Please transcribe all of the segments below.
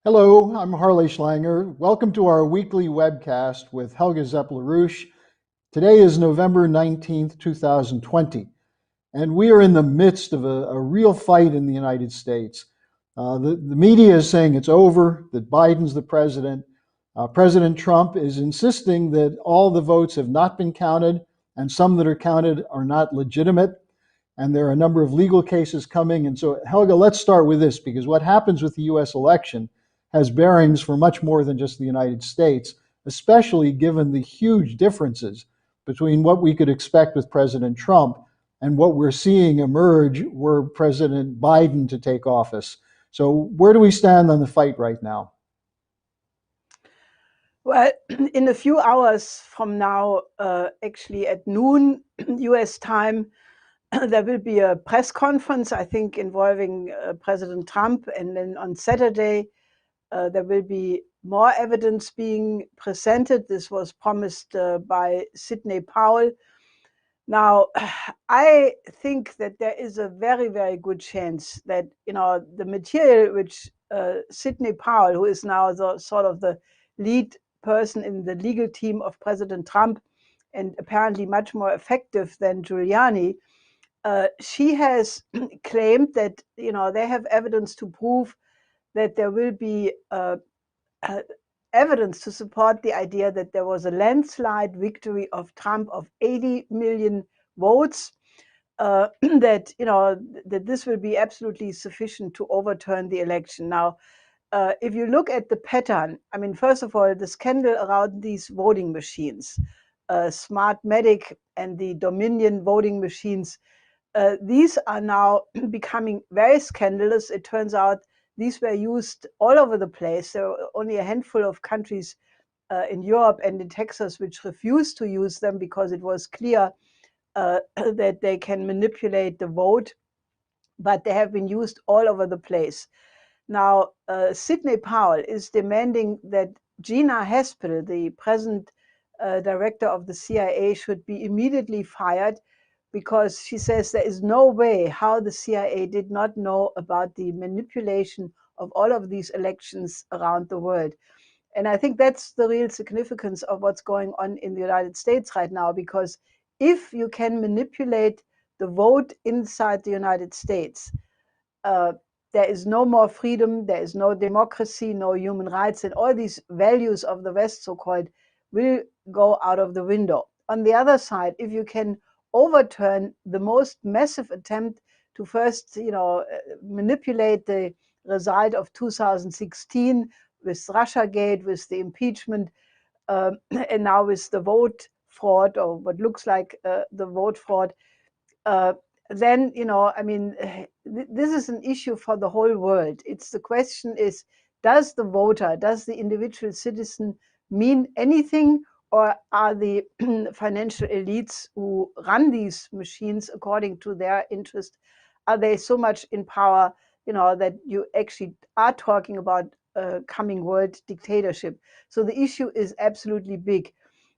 Hello, I'm Harley Schlanger. Welcome to our weekly webcast with Helga Zepp LaRouche. Today is November 19th, 2020, and we are in the midst of a real fight in the United States. The media is saying it's over, that Biden's the president. President Trump is insisting that all the votes have not been counted, and some that are counted are not legitimate. And there are a number of legal cases coming. And so, Helga, let's start with this, because what happens with the US election has bearings for much more than just the United States, especially given the huge differences between what we could expect with President Trump and what we're seeing emerge were President Biden to take office. So where do we stand on the fight right now? Well, in a few hours from now, actually at noon US time, there will be a press conference, I think, involving President Trump. And then on Saturday, there will be more evidence being presented. This was promised by Sidney Powell. Now, I think that there is a very, very good chance that, the material which Sidney Powell, who is now the sort of the lead person in the legal team of President Trump and apparently much more effective than Giuliani, she has claimed that, they have evidence to prove that there will be evidence to support the idea that there was a landslide victory of Trump of 80 million votes, that, that this will be absolutely sufficient to overturn the election. Now, if you look at the pattern, I mean, first of all, the scandal around these voting machines, Smartmatic and the Dominion voting machines, these are now becoming very scandalous. It turns out these were used all over the place. There were only a handful of countries in Europe and in Texas which refused to use them because it was clear that they can manipulate the vote, but they have been used all over the place. Now, Sidney Powell is demanding that Gina Haspel, the present director of the CIA, should be immediately fired because she says there is no way how the CIA did not know about the manipulation of all of these elections around the world. And I think that's the real significance of what's going on in the United States right now, because if you can manipulate the vote inside the United States, there is no more freedom, there is no democracy, no human rights, and all these values of the West, so-called, will go out of the window. On the other side, if you can overturn the most massive attempt to first, manipulate the result of 2016 with Russiagate, with the impeachment, and now with the vote fraud, or what looks like the vote fraud, then, this is an issue for the whole world. The question is, does the voter, does the individual citizen mean anything, or are the financial elites who run these machines according to their interest, are they so much in power, that you actually are talking about coming world dictatorship? So the issue is absolutely big.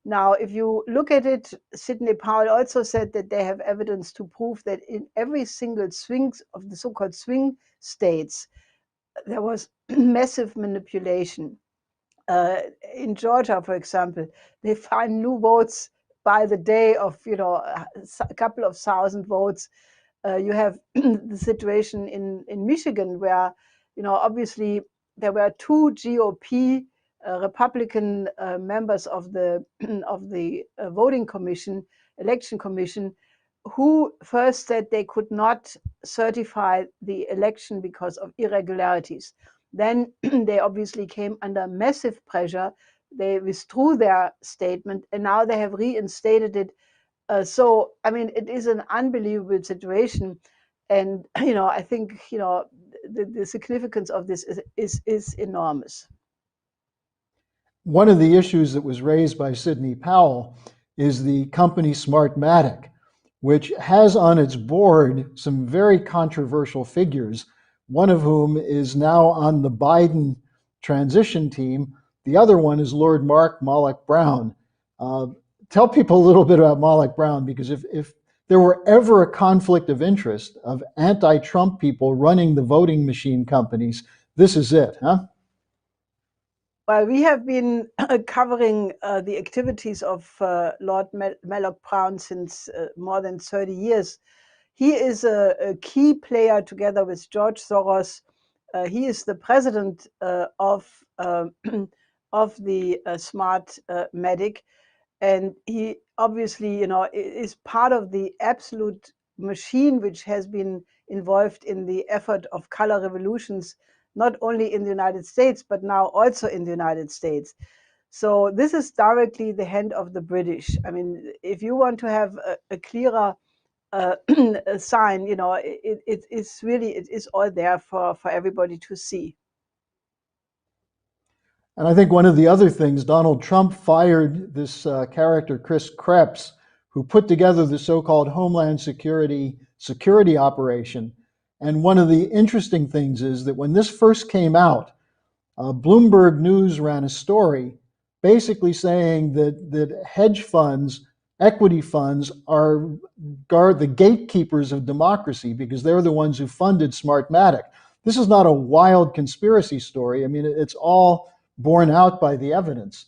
Now, if you look at it, Sidney Powell also said that they have evidence to prove that in every single swing of the so-called swing states, there was massive manipulation. In Georgia, for example, they find new votes by the day of, a couple of thousand votes. You have the situation in Michigan where, obviously there were two GOP Republican members of the voting commission, election commission, who first said they could not certify the election because of irregularities. Then they obviously came under massive pressure. They withdrew their statement, and now they have reinstated it. It is an unbelievable situation. And, I think, the significance of this is enormous. One of the issues that was raised by Sidney Powell is the company Smartmatic, which has on its board some very controversial figures, one of whom is now on the Biden transition team. The other one is Lord Malloch-Brown. Tell people a little bit about Malloch-Brown, because if there were ever a conflict of interest of anti-Trump people running the voting machine companies, this is it, huh? Well, we have been covering the activities of Lord Malloch-Brown since more than 30 years. He is a key player together with George Soros. He is the president of of the Smartmatic, and he obviously, is part of the absolute machine which has been involved in the effort of color revolutions, not only in the United States, but now also in the United States. So this is directly the hand of the British. I mean, if you want to have a clearer a sign, it is all there for everybody to see. And I think one of the other things, Donald Trump fired this character, Chris Krebs, who put together the so-called Homeland security operation. And one of the interesting things is that when this first came out, Bloomberg News ran a story basically saying that hedge funds, equity funds, are the gatekeepers of democracy because they're the ones who funded Smartmatic. This is not a wild conspiracy story. I mean, it's all borne out by the evidence.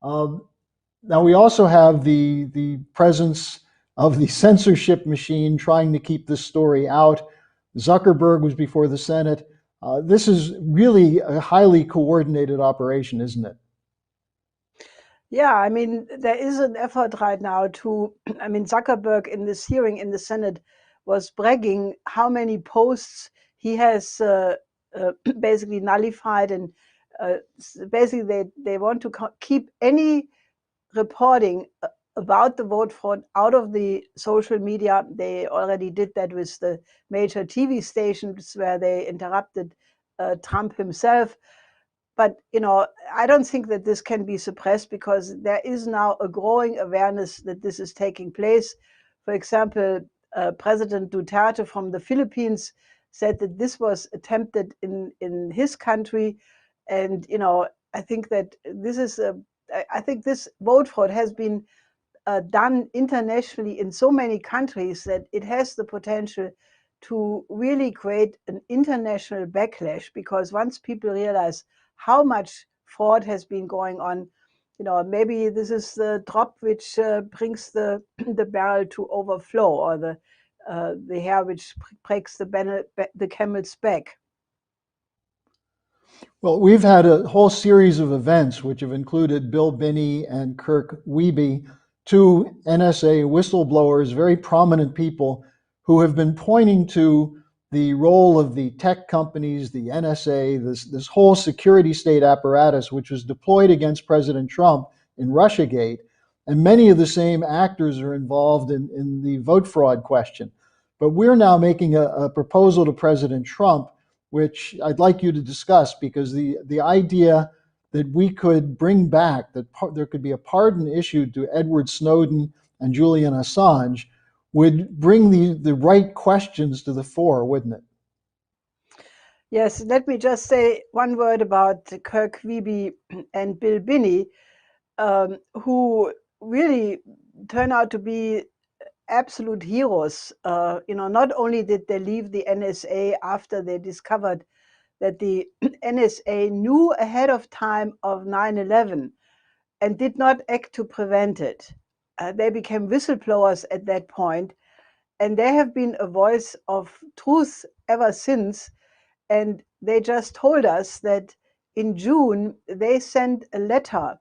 Now, we also have the presence of the censorship machine trying to keep this story out. Zuckerberg was before the Senate. This is really a highly coordinated operation, isn't it? Yeah, I mean, there is an effort right now to, I mean, Zuckerberg in this hearing in the Senate was bragging how many posts he has basically nullified, and basically they want to keep any reporting about the vote fraud out of the social media. They already did that with the major TV stations where they interrupted Trump himself. But I don't think that this can be suppressed because there is now a growing awareness that this is taking place. For example, President Duterte from the Philippines said that this was attempted in his country, and I think that this is I think this vote fraud has been done internationally in so many countries that it has the potential to really create an international backlash, because once people realize how much fraud has been going on, maybe this is the drop which brings the the barrel to overflow, or the hair which breaks the camel's back. Well, we've had a whole series of events which have included Bill Binney and Kirk Wiebe, two NSA whistleblowers, very prominent people who have been pointing to the role of the tech companies, the NSA, this whole security state apparatus, which was deployed against President Trump in Russiagate. And many of the same actors are involved in the vote fraud question. But we're now making a proposal to President Trump, which I'd like you to discuss, because the idea that we could bring back, that there could be a pardon issued to Edward Snowden and Julian Assange would bring the right questions to the fore, wouldn't it? Yes, let me just say one word about Kirk Wiebe and Bill Binney, who really turn out to be absolute heroes. Not only did they leave the NSA after they discovered that the NSA knew ahead of time of 9/11 and did not act to prevent it. They became whistleblowers at that point, and they have been a voice of truth ever since. And they just told us that in June they sent a letter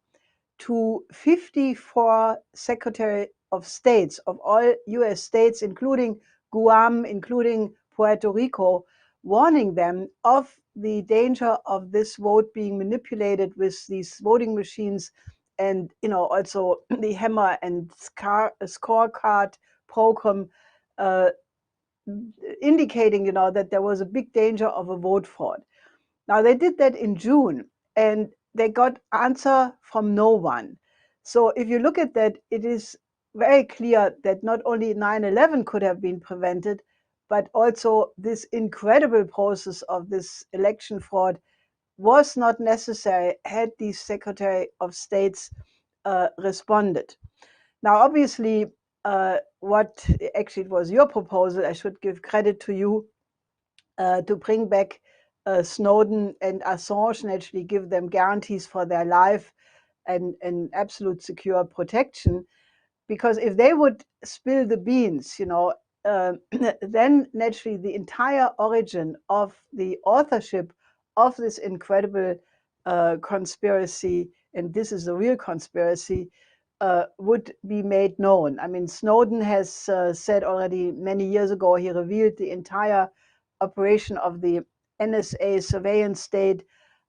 to 54 Secretary of States of all US states, including Guam, including Puerto Rico, warning them of the danger of this vote being manipulated with these voting machines, and also the hammer and scorecard program, uh, indicating that there was a big danger of a vote fraud. Now they did that in June, and they got answer from no one. So if you look at that, it is very clear that not only 9/11 could have been prevented, but also this incredible process of this election fraud was not necessary had the Secretary of States responded. Now, obviously, what actually it was your proposal, I should give credit to you, to bring back Snowden and Assange and actually give them guarantees for their life and absolute secure protection. Because if they would spill the beans, then naturally the entire origin of the authorship of this incredible conspiracy, and this is a real conspiracy, would be made known. I mean, Snowden has said already many years ago, he revealed the entire operation of the NSA surveillance state.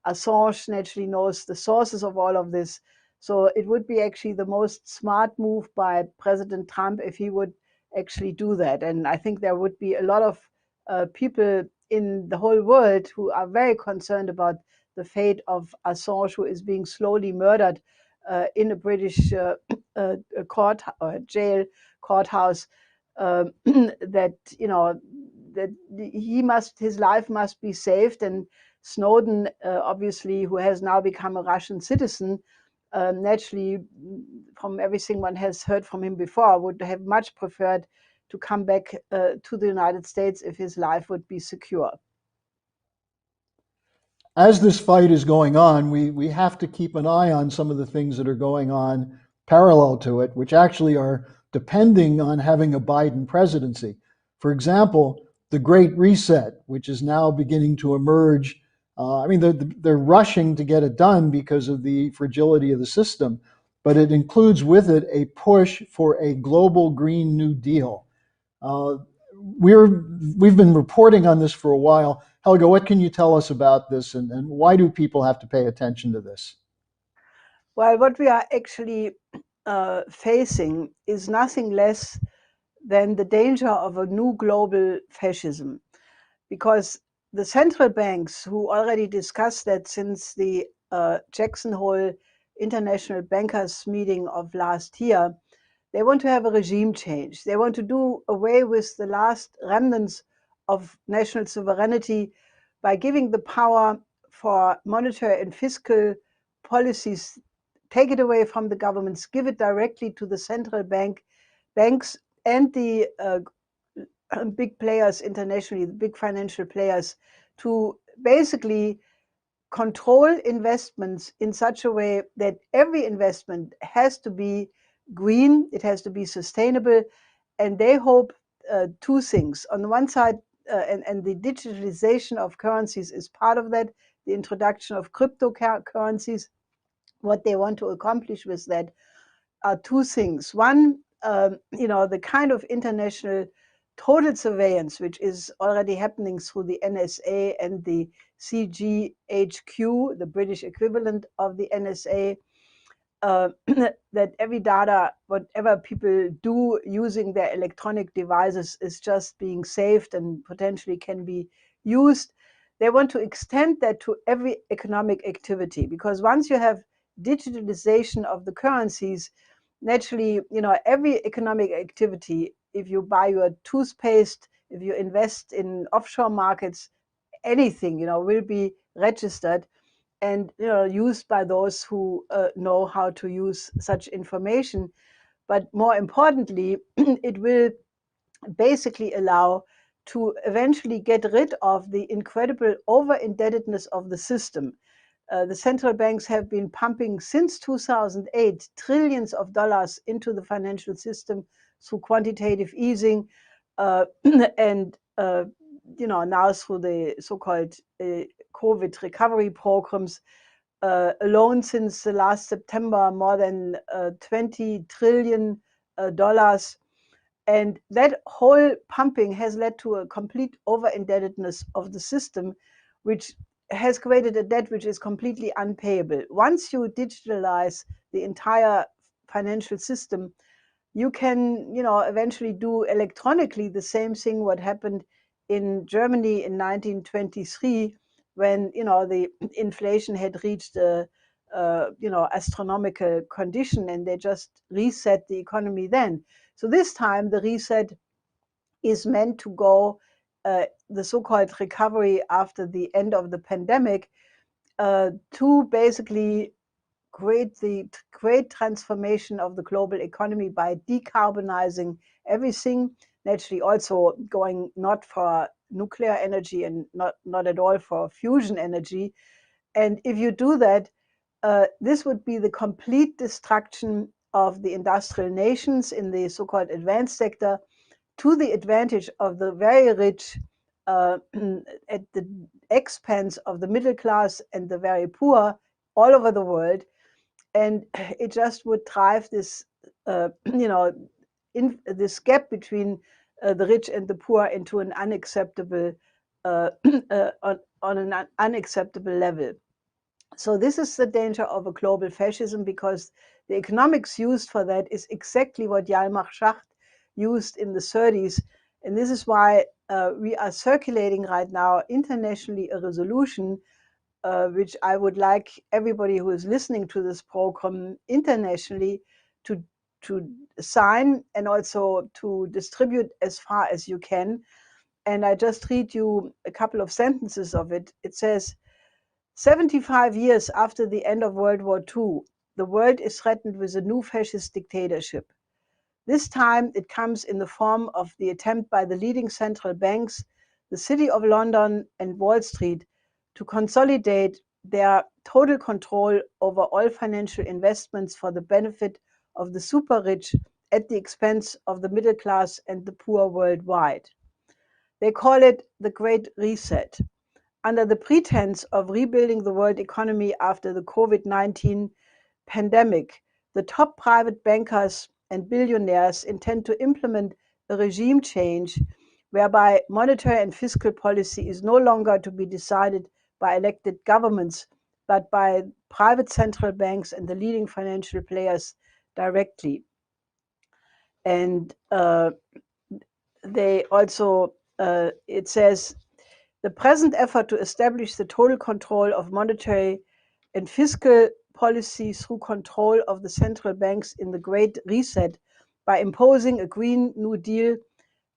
Assange naturally knows the sources of all of this. So it would be actually the most smart move by President Trump if he would actually do that. And I think there would be a lot of people in the whole world who are very concerned about the fate of Assange, who is being slowly murdered in a British court or jail courthouse. That that his life must be saved, and Snowden, obviously, who has now become a Russian citizen, naturally, from everything one has heard from him before, would have much preferred to come back to the United States if his life would be secure. As this fight is going on, we have to keep an eye on some of the things that are going on parallel to it, which actually are depending on having a Biden presidency. For example, the Great Reset, which is now beginning to emerge. I mean, they're rushing to get it done because of the fragility of the system, but it includes with it a push for a global Green New Deal. We've been reporting on this for a while. Helga, what can you tell us about this, and why do people have to pay attention to this? Well, what we are actually facing is nothing less than the danger of a new global fascism, because the central banks, who already discussed that since the Jackson Hole International Bankers meeting of last year, they want to have a regime change. They want to do away with the last remnants of national sovereignty by giving the power for monetary and fiscal policies, take it away from the governments, give it directly to the central banks and the big players internationally, the big financial players, to basically control investments in such a way that every investment has to be green, it has to be sustainable, and they hope two things. On the one side, and the digitalization of currencies is part of that, the introduction of cryptocurrencies. What they want to accomplish with that are two things. One, the kind of international total surveillance, which is already happening through the NSA and the CGHQ, the British equivalent of the NSA, that every data, whatever people do using their electronic devices, is just being saved and potentially can be used. They want to extend that to every economic activity, because once you have digitalization of the currencies, naturally, every economic activity, if you buy your toothpaste, if you invest in offshore markets, anything, will be registered and used by those who know how to use such information. But more importantly, it will basically allow to eventually get rid of the incredible over-indebtedness of the system. The central banks have been pumping since 2008 trillions of dollars into the financial system through quantitative easing, and now through the so-called COVID recovery programs. Alone since the last September, more than $20 trillion. And that whole pumping has led to a complete over-indebtedness of the system, which has created a debt which is completely unpayable. Once you digitalize the entire financial system, you can, eventually do electronically the same thing what happened in Germany in 1923, when, the inflation had reached a, astronomical condition, and they just reset the economy then. So this time the reset is meant to go, the so-called recovery after the end of the pandemic, to basically create the great transformation of the global economy by decarbonizing everything, naturally also going not for nuclear energy and not at all for fusion energy. And if you do that, this would be the complete destruction of the industrial nations in the so-called advanced sector, to the advantage of the very rich, at the expense of the middle class and the very poor all over the world. And it just would drive this, this gap between the rich and the poor into an unacceptable, on an unacceptable level. So this is the danger of a global fascism, because the economics used for that is exactly what Hjalmar Schacht used in the 30s. And this is why we are circulating right now internationally a resolution, which I would like everybody who is listening to this program internationally to sign and also to distribute as far as you can. And I just read you a couple of sentences of it. It says, 75 years after the end of World War II, the world is threatened with a new fascist dictatorship. This time it comes in the form of the attempt by the leading central banks, the City of London and Wall Street, to consolidate their total control over all financial investments for the benefit of the super rich at the expense of the middle class and the poor worldwide. They call it the Great Reset. Under the pretense of rebuilding the world economy after the COVID-19 pandemic, the top private bankers and billionaires intend to implement a regime change whereby monetary and fiscal policy is no longer to be decided by elected governments, but by private central banks and the leading financial players directly. And they also, it says, the present effort to establish the total control of monetary and fiscal policy through control of the central banks in the Great Reset by imposing a Green New Deal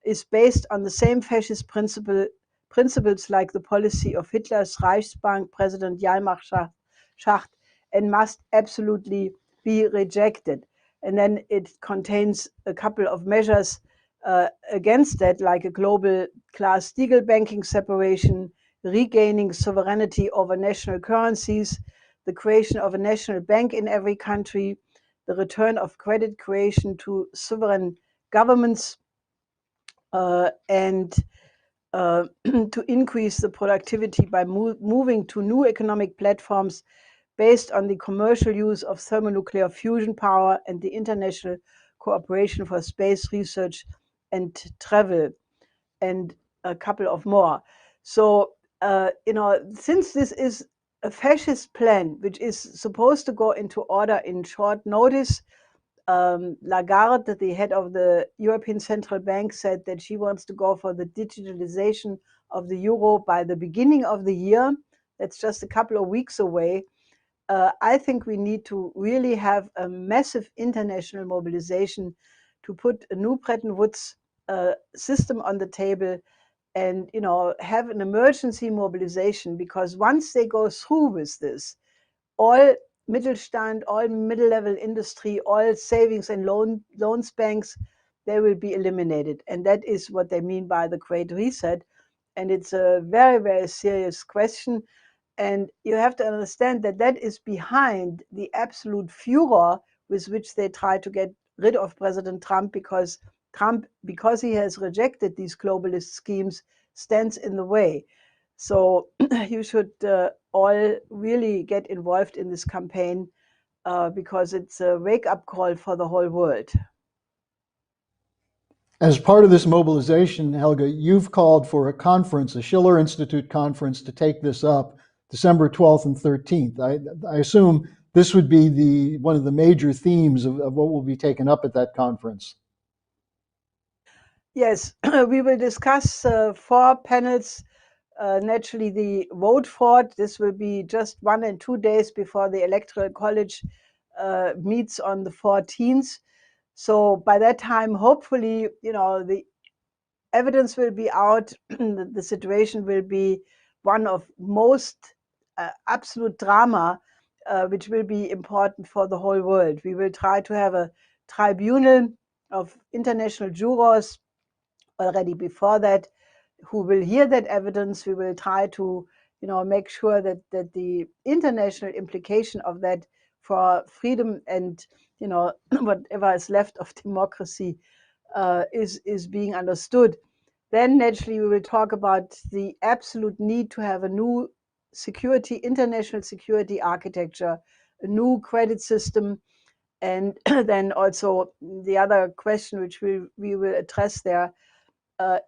is based on the same fascist principles like the policy of Hitler's Reichsbank president Hjalmar Schacht, and must absolutely be rejected. And then it contains a couple of measures against that, like a global Glass-Steagall banking separation, regaining sovereignty over national currencies, the creation of a national bank in every country, the return of credit creation to sovereign governments, and to increase the productivity by moving to new economic platforms based on the commercial use of thermonuclear fusion power and the international cooperation for space research and travel, and a couple of more. So, since this is a fascist plan, which is supposed to go into order in short notice, Lagarde, the head of the European Central Bank, said that she wants to go for the digitalization of the euro by the beginning of the year. That's just a couple of weeks away. I think we need to really have a massive international mobilization to put a new Bretton Woods system on the table, and have an emergency mobilization, because once they go through with this, all Mittelstand, all middle-level industry, all savings and loans banks, they will be eliminated. And that is what they mean by the Great Reset. And it's a very, very serious question. And you have to understand that that is behind the absolute furor with which they try to get rid of President Trump, because he has rejected these globalist schemes, stands in the way. So you should all really get involved in this campaign, because it's a wake-up call for the whole world. As part of this mobilization, Helga, you've called for a conference, a Schiller Institute conference, to take this up December 12th and 13th. I assume this would be one of the major themes of what will be taken up at that conference. Yes, we will discuss 4 panels. Naturally, the vote for it. This will be just 1 and 2 days before the Electoral College meets on the 14th. So by that time, hopefully, the evidence will be out. The situation will be one of most absolute drama, which will be important for the whole world. We will try to have a tribunal of international jurors already before that, who will hear that evidence. We will try to, make sure that the international implication of that for freedom and, whatever is left of democracy is being understood. Then naturally we will talk about the absolute need to have a new international security architecture, a new credit system, and then also the other question which we will address there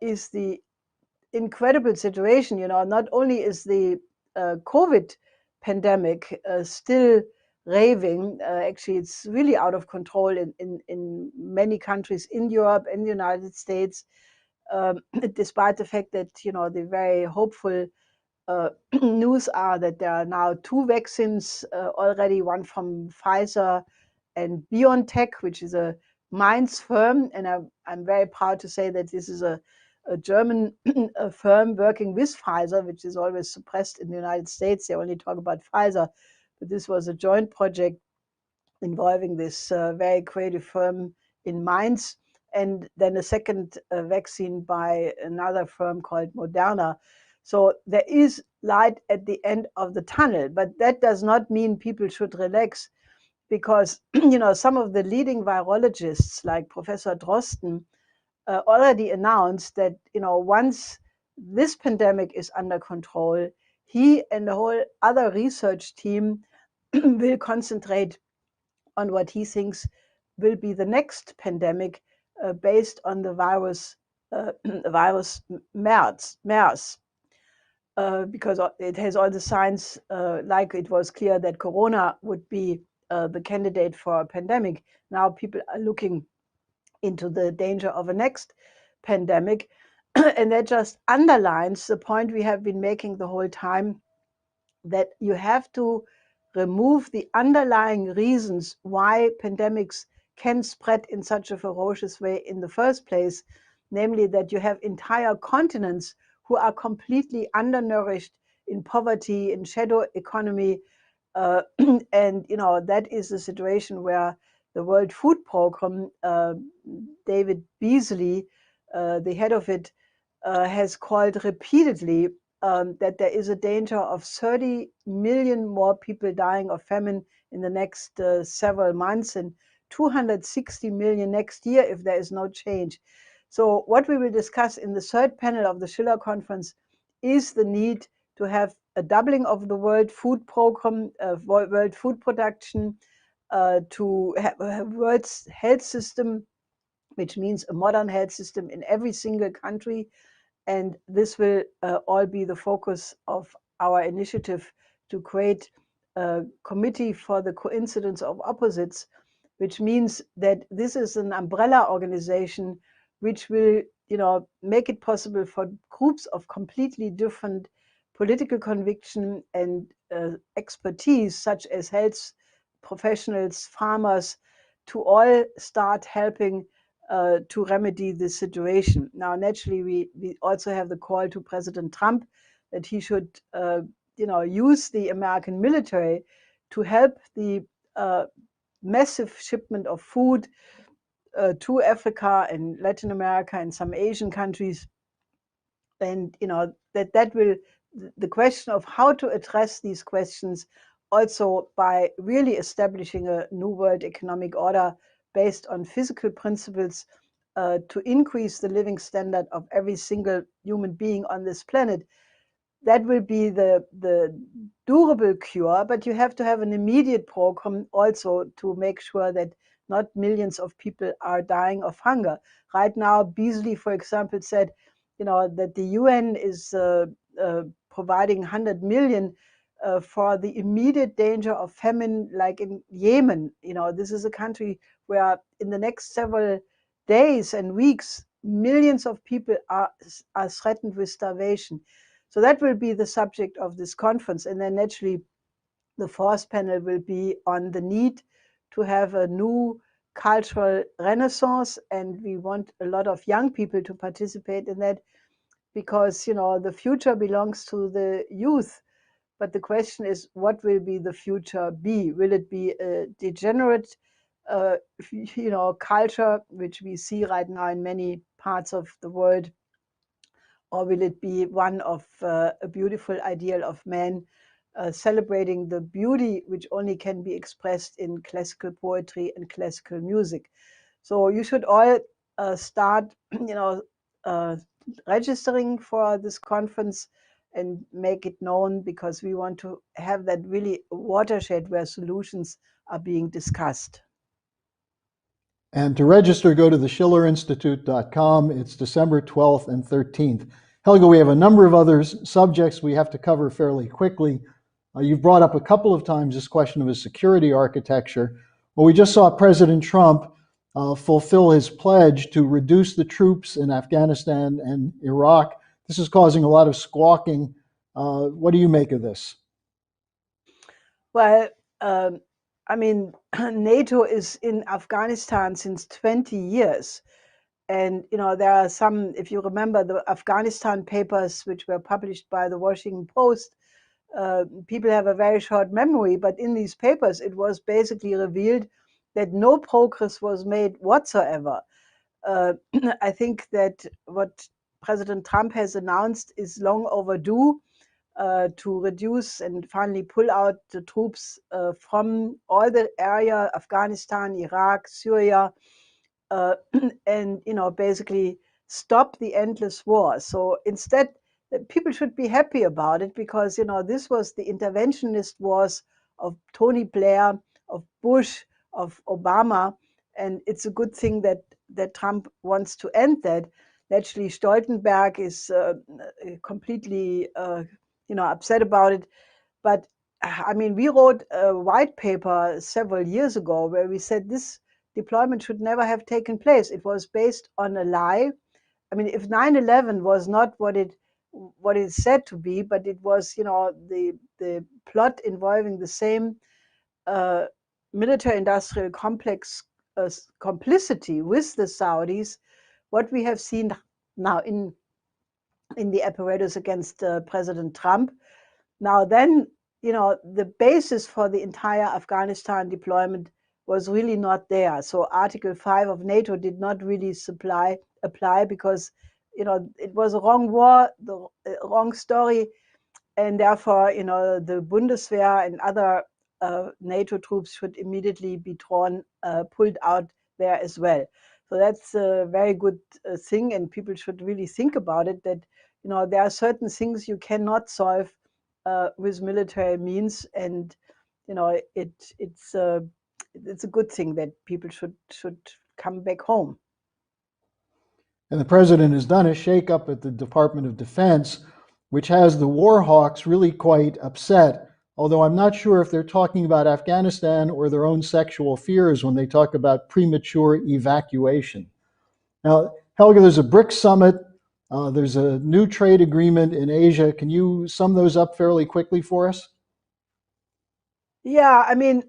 is the incredible situation. Not only is the COVID pandemic still raving, actually it's really out of control in many countries in Europe and the United States, despite the fact that, the very hopeful news are that there are now two vaccines already, one from Pfizer and BioNTech, which is a Mainz firm. And I'm very proud to say that this is a German firm working with Pfizer, which is always suppressed in the United States. They only talk about Pfizer, but this was a joint project involving this very creative firm in Mainz, and then a second vaccine by another firm called Moderna. So there is light at the end of the tunnel, but that does not mean people should relax, because some of the leading virologists, like Professor Drosten, already announced that once this pandemic is under control, he and the whole other research team will concentrate on what he thinks will be the next pandemic based on the virus MERS, because it has all the signs, like it was clear that Corona would be the candidate for a pandemic. Now people are looking into the danger of a next pandemic. And that just underlines the point we have been making the whole time, that you have to remove the underlying reasons why pandemics can spread in such a ferocious way in the first place, namely that you have entire continents who are completely undernourished, in poverty, in shadow economy. And that is a situation where the World Food Program, David Beasley, the head of it, has called repeatedly that there is a danger of 30 million more people dying of famine in the next several months, and 260 million next year if there is no change. So what we will discuss in the third panel of the Schiller Conference is the need to have a doubling of the World Food Program, world food production, to have a world health system, which means a modern health system in every single country. And this will all be the focus of our initiative to create a committee for the coincidence of opposites, which means that this is an umbrella organization which will, make it possible for groups of completely different political conviction and expertise, such as health professionals, farmers, to all start helping to remedy this situation. Now, naturally, we also have the call to President Trump that he should, use the American military to help the massive shipment of food to Africa and Latin America and some Asian countries. And that will, the question of how to address these questions, also by really establishing a new world economic order based on physical principles, to increase the living standard of every single human being on this planet. That will be the durable cure, but you have to have an immediate program also to make sure that not millions of people are dying of hunger. Right now, Beasley, for example, said, that the UN is providing 100 million for the immediate danger of famine, like in Yemen. This is a country where in the next several days and weeks, millions of people are threatened with starvation. So that will be the subject of this conference. And then naturally, the fourth panel will be on the need to have a new cultural renaissance. And we want a lot of young people to participate in that, because, the future belongs to the youth. But the question is, what will be the future be? Will it be a degenerate, culture, which we see right now in many parts of the world? or will it be one of a beautiful ideal of man, celebrating the beauty which only can be expressed in classical poetry and classical music? So you should all start, registering for this conference and make it known, because we want to have that really watershed where solutions are being discussed. And to register, go to theschillerinstitute.com. It's December 12th and 13th. Helga, we have a number of other subjects we have to cover fairly quickly. You've brought up a couple of times this question of a security architecture. Well, we just saw President Trump fulfill his pledge to reduce the troops in Afghanistan and Iraq. This is causing a lot of squawking. What do you make of this? Well, I mean, NATO is in Afghanistan since 20 years. And, there are some, if you remember the Afghanistan papers, which were published by the Washington Post, people have a very short memory, but in these papers, it was basically revealed that no progress was made whatsoever. I think that what President Trump has announced is long overdue, to reduce and finally pull out the troops from all the area, Afghanistan, Iraq, Syria, and basically stop the endless war. So instead, people should be happy about it, because this was the interventionist wars of Tony Blair, of Bush, of Obama, and it's a good thing that Trump wants to end that. Actually, Stoltenberg is completely upset about it. But I mean, we wrote a white paper several years ago where we said this deployment should never have taken place. It was based on a lie. I mean, if 9/11 was not what it's said to be, but it was, the plot involving the same military-industrial complex complicity with the Saudis, what we have seen now in the apparatus against President Trump. Now then, the basis for the entire Afghanistan deployment was really not there. So Article 5 of NATO did not really apply, because, it was a wrong war, the wrong story, and therefore, the Bundeswehr and other NATO troops should immediately be pulled out there as well. So that's a very good thing, and people should really think about it, that, there are certain things you cannot solve with military means, and it's a good thing that people should come back home. And the president has done a shakeup at the Department of Defense, which has the war hawks really quite upset. Although I'm not sure if they're talking about Afghanistan or their own sexual fears when they talk about premature evacuation. Now, Helga, there's a BRICS summit. There's a new trade agreement in Asia. Can you sum those up fairly quickly for us? Yeah, I mean,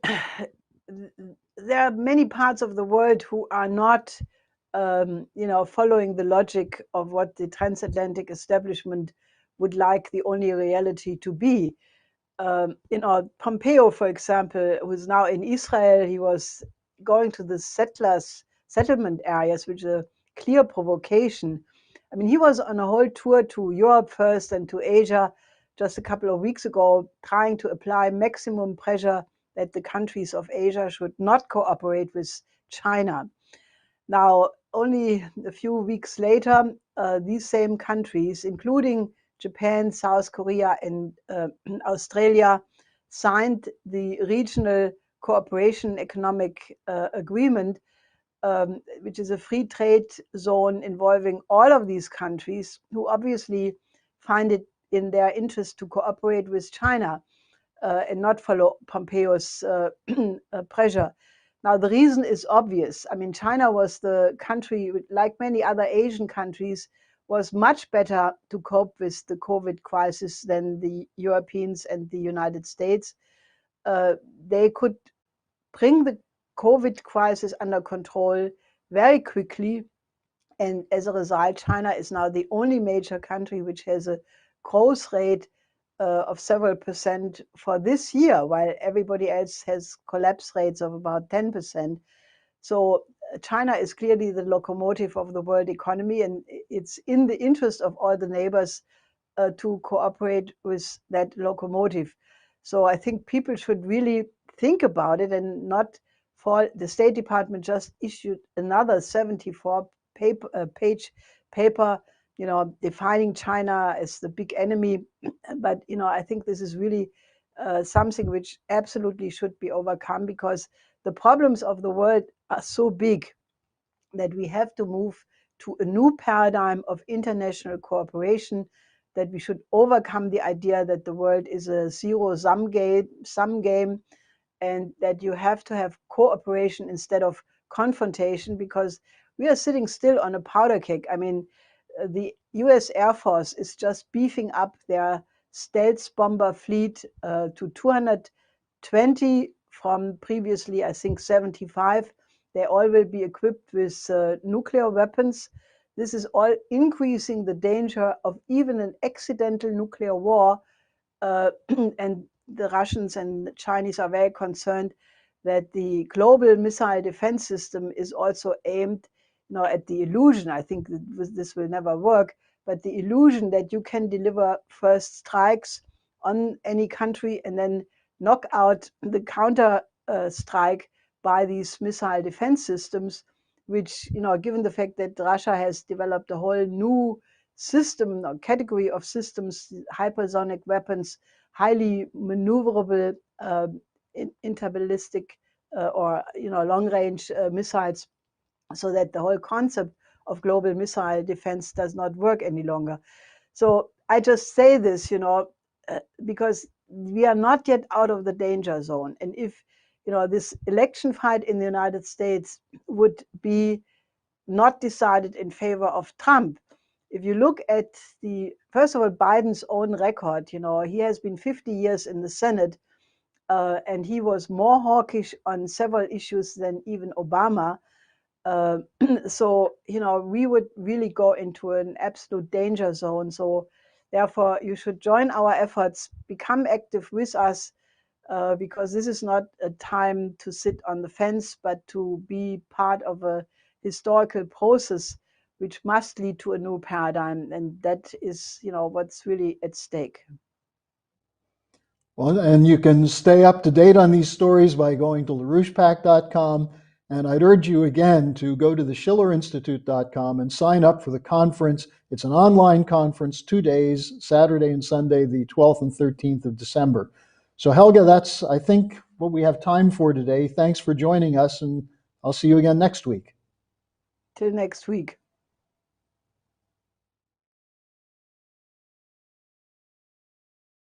there are many parts of the world who are not, following the logic of what the transatlantic establishment would like the only reality to be. Pompeo, for example, who is now in Israel, he was going to the settlement areas, which is a clear provocation. I mean, he was on a whole tour to Europe first and to Asia just a couple of weeks ago, trying to apply maximum pressure that the countries of Asia should not cooperate with China. Now, only a few weeks later, these same countries, including Japan, South Korea, and Australia, signed the Regional Cooperation Economic Agreement, which is a free trade zone involving all of these countries, who obviously find it in their interest to cooperate with China and not follow Pompeo's pressure. Now, the reason is obvious. I mean, China was the country, like many other Asian countries, was much better to cope with the COVID crisis than the Europeans and the United States. They could bring the COVID crisis under control very quickly. And as a result, China is now the only major country which has a growth rate of several percent for this year, while everybody else has collapse rates of about 10%. So China is clearly the locomotive of the world economy, and it's in the interest of all the neighbors to cooperate with that locomotive. So I think people should really think about it and not fall. The State Department just issued another 74-page paper, defining China as the big enemy. But, I think this is really something which absolutely should be overcome, because the problems of the world are so big that we have to move to a new paradigm of international cooperation, that we should overcome the idea that the world is a zero-sum game, and that you have to have cooperation instead of confrontation, because we are sitting still on a powder keg. I mean, the US Air Force is just beefing up their stealth bomber fleet to 220 from previously, I think, 75. They all will be equipped with nuclear weapons. This is all increasing the danger of even an accidental nuclear war. And the Russians and the Chinese are very concerned that the global missile defense system is also aimed at the illusion. I think that this will never work, but the illusion that you can deliver first strikes on any country and then knock out the counter strike by these missile defense systems, which, given the fact that Russia has developed a whole new system or category of systems, hypersonic weapons, highly maneuverable interballistic or long-range missiles, so that the whole concept of global missile defense does not work any longer. So I just say this, because we are not yet out of the danger zone. And if this election fight in the United States would be not decided in favor of Trump, if you look at first of all, Biden's own record, he has been 50 years in the Senate, and he was more hawkish on several issues than even Obama. So, we would really go into an absolute danger zone. So therefore, you should join our efforts, become active with us, because this is not a time to sit on the fence, but to be part of a historical process which must lead to a new paradigm. And that is, what's really at stake. Well, and you can stay up to date on these stories by going to LaRouchePAC.com. And I'd urge you again to go to the SchillerInstitute.com and sign up for the conference. It's an online conference, 2 days, Saturday and Sunday, the 12th and 13th of December. So Helga, that's, I think, what we have time for today. Thanks for joining us, and I'll see you again next week. Till next week.